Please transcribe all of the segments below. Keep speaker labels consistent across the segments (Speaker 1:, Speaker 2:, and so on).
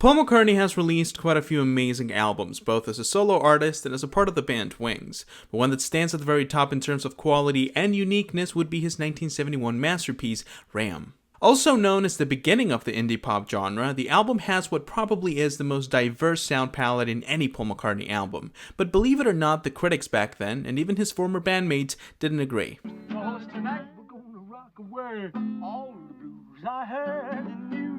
Speaker 1: Paul McCartney has released quite a few amazing albums, both as a solo artist and as a part of the band Wings, but one that stands at the very top in terms of quality and uniqueness would be his 1971 masterpiece, Ram. Also known as the beginning of the indie pop genre, the album has what probably is the most diverse sound palette in any Paul McCartney album, but believe it or not, the critics back then, and even his former bandmates, didn't agree.
Speaker 2: Tonight we're gonna rock away all the blues I heard music.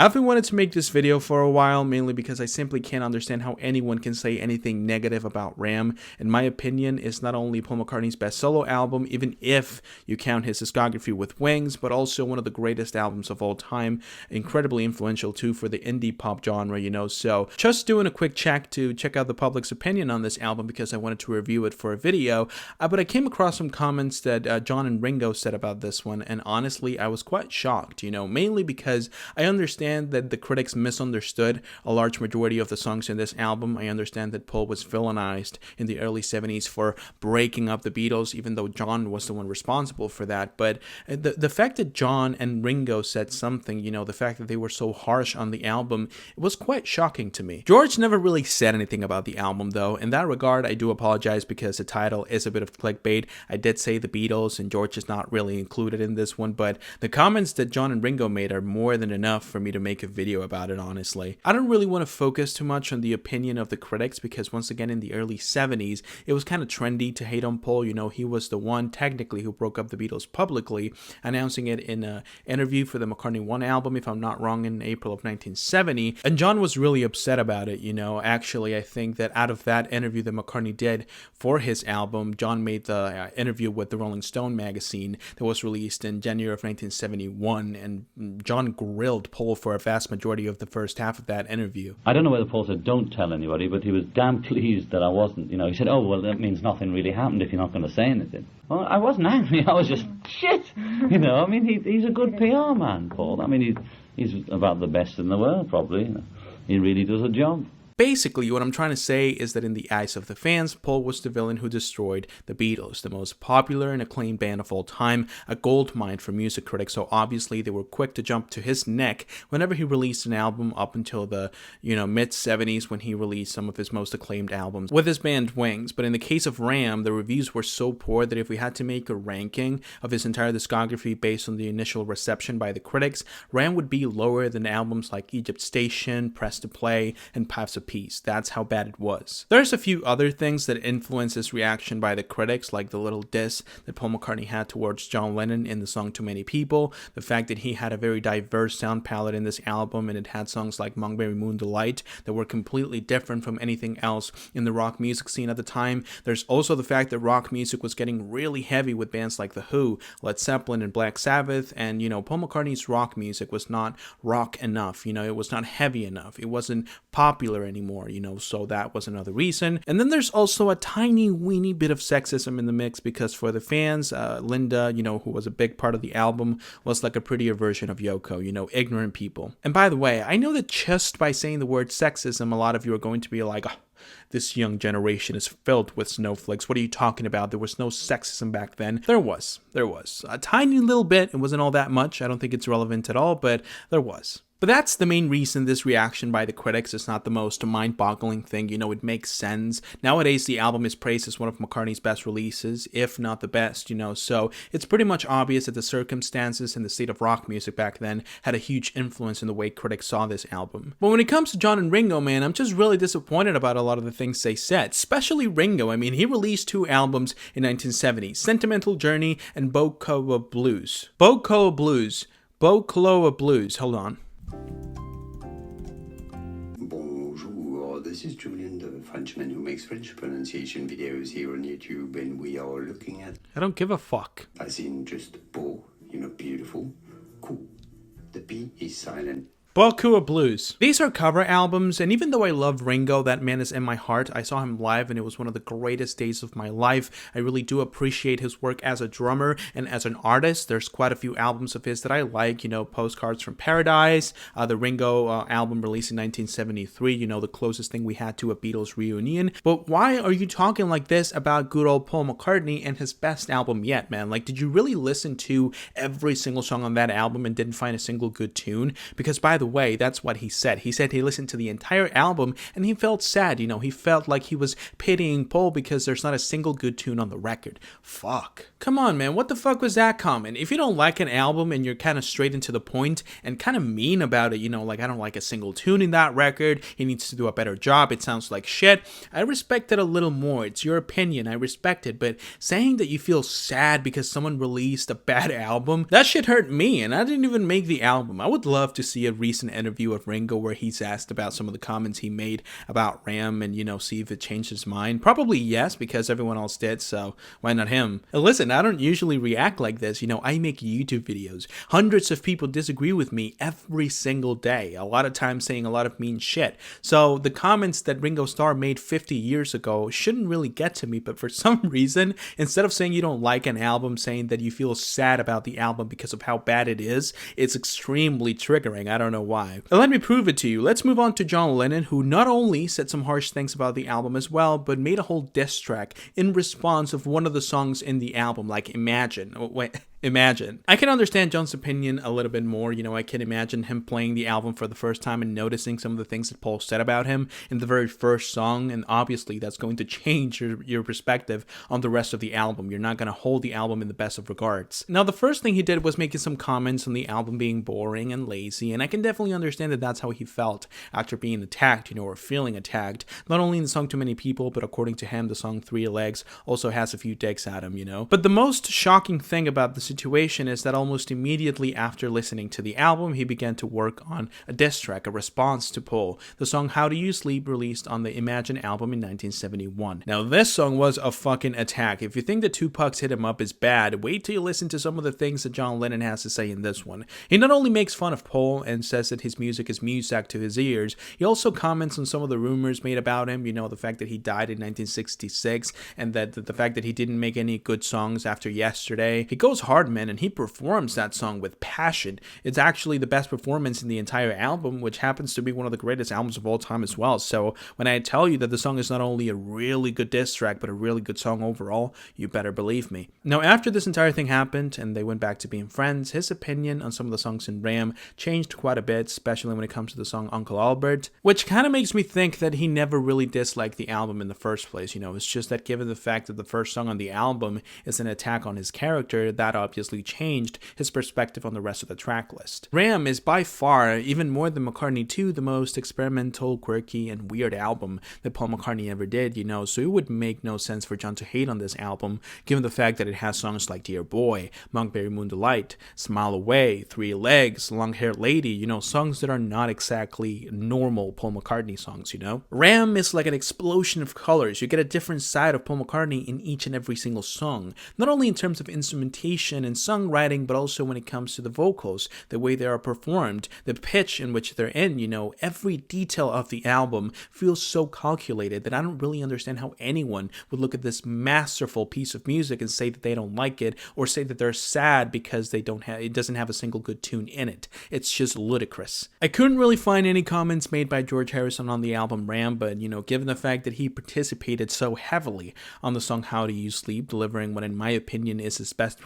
Speaker 1: I've been wanting to make this video for a while, mainly because I simply can't understand how anyone can say anything negative about Ram. In my opinion, it's not only Paul McCartney's best solo album, even if you count his discography with Wings, but also one of the greatest albums of all time, incredibly influential too for the indie pop genre, so just doing a quick check to check out the public's opinion on this album because I wanted to review it for a video, but I came across some comments that John and Ringo said about this one, and honestly, I was quite shocked, mainly because I understand that the critics misunderstood a large majority of the songs in this album. I understand that Paul was villainized in the early 70s for breaking up the Beatles, even though John was the one responsible for that. But the fact that John and Ringo said something, the fact that they were so harsh on the album, it was quite shocking to me. George never really said anything about the album, though. In that regard, I do apologize because the title is a bit of clickbait. I did say the Beatles, and George is not really included in this one, but the comments that John and Ringo made are more than enough for me to make a video about it, honestly. I don't really want to focus too much on the opinion of the critics because once again in the early 70s it was kind of trendy to hate on Paul. He was the one technically who broke up the Beatles publicly, announcing it in an interview for the McCartney 1 album, if I'm not wrong, in April of 1970, and John was really upset about it. Actually, I think that out of that interview that McCartney did for his album, John made the interview with the Rolling Stone magazine that was released in January of 1971, and John grilled Paul for a vast majority of the first half of that interview.
Speaker 3: I don't know whether Paul said don't tell anybody, but he was damn pleased that I wasn't. He said, oh, well, that means nothing really happened if you're not going to say anything. Well, I wasn't angry. I was just, shit. He's a good PR man, Paul. He's about the best in the world, probably. He really does a job.
Speaker 1: Basically, what I'm trying to say is that in the eyes of the fans, Paul was the villain who destroyed the Beatles, the most popular and acclaimed band of all time, a goldmine for music critics, so obviously they were quick to jump to his neck whenever he released an album up until the, mid-70s when he released some of his most acclaimed albums with his band Wings. But in the case of Ram, the reviews were so poor that if we had to make a ranking of his entire discography based on the initial reception by the critics, Ram would be lower than albums like Egypt Station, Press to Play, and Paths of Peace. That's how bad it was. There's a few other things that influence this reaction by the critics, like the little diss that Paul McCartney had towards John Lennon in the song Too Many People, the fact that he had a very diverse sound palette in this album and it had songs like Monkberry Moon Delight that were completely different from anything else in the rock music scene at the time. There's also the fact that rock music was getting really heavy with bands like The Who, Led Zeppelin, and Black Sabbath, and Paul McCartney's rock music was not rock enough, it was not heavy enough, it wasn't popular anymore, so that was another reason. And then there's also a tiny weeny bit of sexism in the mix because for the fans, Linda, who was a big part of the album, was like a prettier version of Yoko, ignorant people. And by the way, I know that just by saying the word sexism, a lot of you are going to be like, oh, this young generation is filled with snowflakes. What are you talking about? There was no sexism back then. There was. A tiny little bit. It wasn't all that much. I don't think it's relevant at all, but there was. But that's the main reason this reaction by the critics is not the most mind-boggling thing. It makes sense. Nowadays, the album is praised as one of McCartney's best releases, if not the best, so it's pretty much obvious that the circumstances and the state of rock music back then had a huge influence in the way critics saw this album. But when it comes to John and Ringo, man, I'm just really disappointed about a lot of the things they said, especially Ringo. He released 2 albums in 1970, Sentimental Journey and Bocala Blues. Hold on.
Speaker 4: Bonjour, this is Julian, the Frenchman who makes French pronunciation videos here on YouTube, and we are looking at...
Speaker 1: I don't give a fuck.
Speaker 4: As in just beau, beautiful, cool. The P is silent.
Speaker 1: Boku of Blues. These are cover albums, and even though I love Ringo, that man is in my heart. I saw him live and it was one of the greatest days of my life. I really do appreciate his work as a drummer and as an artist. There's quite a few albums of his that I like, Postcards from Paradise, the Ringo album released in 1973, the closest thing we had to a Beatles reunion. But why are you talking like this about good old Paul McCartney and his best album yet, man? Like, did you really listen to every single song on that album and didn't find a single good tune? Because by the way, that's what he said. He said he listened to the entire album and he felt sad, he felt like he was pitying Paul because there's not a single good tune on the record. Fuck. Come on, man, what the fuck was that comment? If you don't like an album and you're kind of straight into the point and kind of mean about it, like, I don't like a single tune in that record, he needs to do a better job, it sounds like shit, I respect it a little more. It's your opinion, I respect it, but saying that you feel sad because someone released a bad album, that shit hurt me, and I didn't even make the album. I would love to see a recent interview of Ringo where he's asked about some of the comments he made about Ram and, see if it changed his mind. Probably yes, because everyone else did, so why not him? And listen, I don't usually react like this. I make YouTube videos. Hundreds of people disagree with me every single day, a lot of times saying a lot of mean shit. So the comments that Ringo Starr made 50 years ago shouldn't really get to me, but for some reason, instead of saying you don't like an album, saying that you feel sad about the album because of how bad it is, it's extremely triggering. I don't know why. Let me prove it to you. Let's move on to John Lennon, who not only said some harsh things about the album as well, but made a whole diss track in response of one of the songs in the album, like Imagine. Imagine. I can understand John's opinion a little bit more. I can imagine him playing the album for the first time and noticing some of the things that Paul said about him in the very first song, and obviously that's going to change your perspective on the rest of the album. You're not going to hold the album in the best of regards. Now, the first thing he did was making some comments on the album being boring and lazy, and I can definitely understand that that's how he felt after being attacked, or feeling attacked. Not only in the song Too Many People, but according to him, the song Three Legs also has a few digs at him, But the most shocking thing about the situation is that almost immediately after listening to the album, he began to work on a diss track, a response to Paul. The song How Do You Sleep, released on the Imagine album in 1971. Now, this song was a fucking attack. If you think that Tupac's Hit 'Em Up is bad, wait till you listen to some of the things that John Lennon has to say in this one. He not only makes fun of Paul and says that his music is music to his ears, he also comments on some of the rumors made about him, the fact that he died in 1966, and that the fact that he didn't make any good songs after Yesterday. He goes hard, man, and he performs that song with passion. It's actually the best performance in the entire album, which happens to be one of the greatest albums of all time as well. So when I tell you that the song is not only a really good diss track, but a really good song overall, you better believe me. Now, after this entire thing happened and they went back to being friends, his opinion on some of the songs in Ram changed quite a bit, especially when it comes to the song Uncle Albert, which kind of makes me think that he never really disliked the album in the first place. It's just that given the fact that the first song on the album is an attack on his character, that obviously changed his perspective on the rest of the track list. Ram is by far, even more than McCartney 2, the most experimental, quirky, and weird album that Paul McCartney ever did, so it would make no sense for John to hate on this album, given the fact that it has songs like Dear Boy, Monkberry Moon Delight, Smile Away, Three Legs, Long Haired Lady, songs that are not exactly normal Paul McCartney songs, Ram is like an explosion of colors. You get a different side of Paul McCartney in each and every single song, not only in terms of instrumentation and songwriting, but also when it comes to the vocals, the way they are performed, the pitch in which they're in, every detail of the album feels so calculated that I don't really understand how anyone would look at this masterful piece of music and say that they don't like it, or say that they're sad because it doesn't have a single good tune in it. It's just ludicrous. I couldn't really find any comments made by George Harrison on the album Ram, but given the fact that he participated so heavily on the song How Do You Sleep, delivering what in my opinion is his best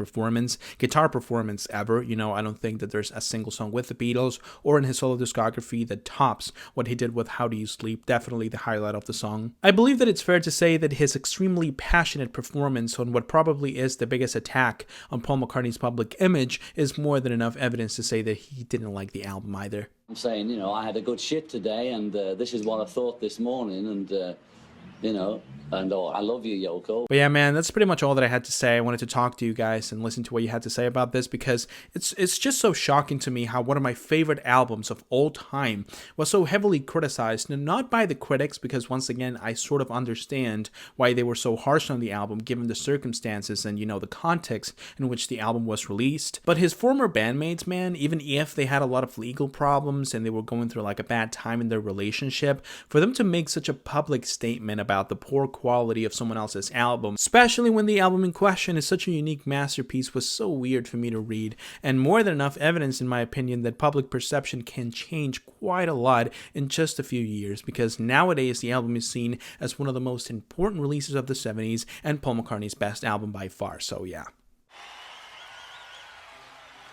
Speaker 1: guitar performance ever. I don't think that there's a single song with the Beatles or in his solo discography that tops what he did with How Do You Sleep. Definitely the highlight of the song. I believe that it's fair to say that his extremely passionate performance on what probably is the biggest attack on Paul McCartney's public image is more than enough evidence to say that he didn't like the album either.
Speaker 5: I'm saying, I had a good shit today, and this is what I thought this morning, and you know, and oh, I love you, Yoko.
Speaker 1: But yeah, man, that's pretty much all that I had to say. I wanted to talk to you guys and listen to what you had to say about this, because it's just so shocking to me how one of my favorite albums of all time was so heavily criticized, and not by the critics, because once again, I sort of understand why they were so harsh on the album given the circumstances and, you know, the context in which the album was released. But his former bandmates, man, even if they had a lot of legal problems and they were going through like a bad time in their relationship, for them to make such a public statement about the poor quality of someone else's album, especially when the album in question is such a unique masterpiece, was so weird for me to read, and more than enough evidence in my opinion that public perception can change quite a lot in just a few years, because nowadays the album is seen as one of the most important releases of the 70s and Paul McCartney's best album by far. So yeah.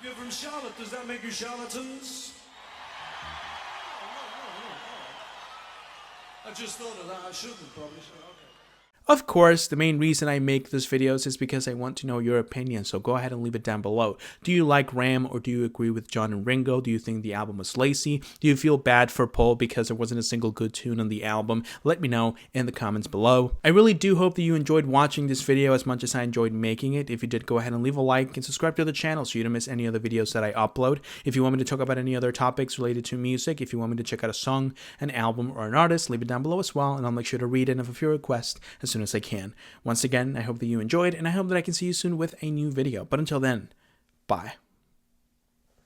Speaker 6: You're from Charlotte, does that make you charlatans? I just thought of that, I shouldn't probably. Okay.
Speaker 1: Of course, the main reason I make these videos is because I want to know your opinion, so go ahead and leave it down below. Do you like Ram, or do you agree with John and Ringo? Do you think the album was lazy? Do you feel bad for Paul because there wasn't a single good tune on the album? Let me know in the comments below. I really do hope that you enjoyed watching this video as much as I enjoyed making it. If you did, go ahead and leave a like and subscribe to the channel so you don't miss any other videos that I upload. If you want me to talk about any other topics related to music, if you want me to check out a song, an album, or an artist, leave it down below as well, and I'll make sure to read any of your requests as soon as I can. Once again, I hope that you enjoyed, and I hope that I can see you soon with a new video. But until then, bye.